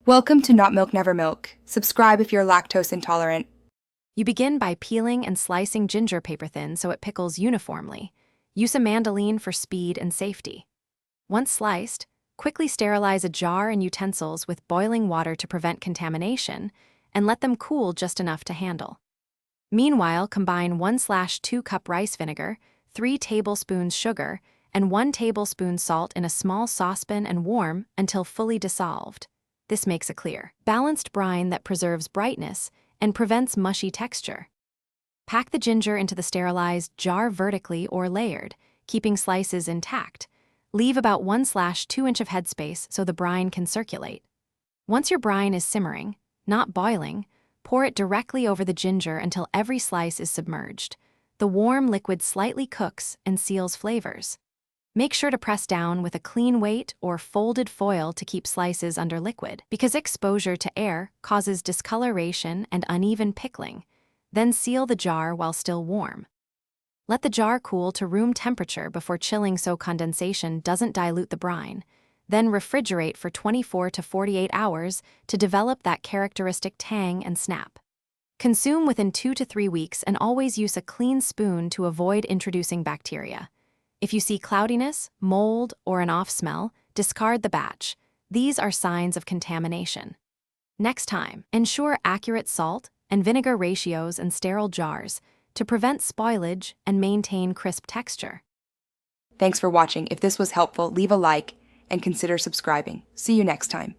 Welcome to Not Milk Never Milk. Subscribe if you're lactose intolerant. You begin by peeling and slicing ginger paper thin so it pickles uniformly. Use a mandoline for speed and safety. Once sliced, quickly sterilize a jar and utensils with boiling water to prevent contamination, and let them cool just enough to handle. Meanwhile, combine 1/2 cup rice vinegar, 3 tablespoons sugar, and 1 tablespoon salt in a small saucepan and warm until fully dissolved. This makes a clear, balanced brine that preserves brightness and prevents mushy texture. Pack the ginger into the sterilized jar vertically or layered, keeping slices intact. Leave about 1/2 inch of headspace so the brine can circulate. Once your brine is simmering, not boiling, pour it directly over the ginger until every slice is submerged. The warm liquid slightly cooks and seals flavors. Make sure to press down with a clean weight or folded foil to keep slices under liquid, because exposure to air causes discoloration and uneven pickling. Then seal the jar while still warm. Let the jar cool to room temperature before chilling so condensation doesn't dilute the brine. Then refrigerate for 24 to 48 hours to develop that characteristic tang and snap. Consume within 2 to 3 weeks and always use a clean spoon to avoid introducing bacteria. If you see cloudiness, mold, or an off smell, discard the batch. These are signs of contamination. Next time, ensure accurate salt and vinegar ratios in sterile jars to prevent spoilage and maintain crisp texture. Thanks for watching. If this was helpful, leave a like and consider subscribing. See you next time.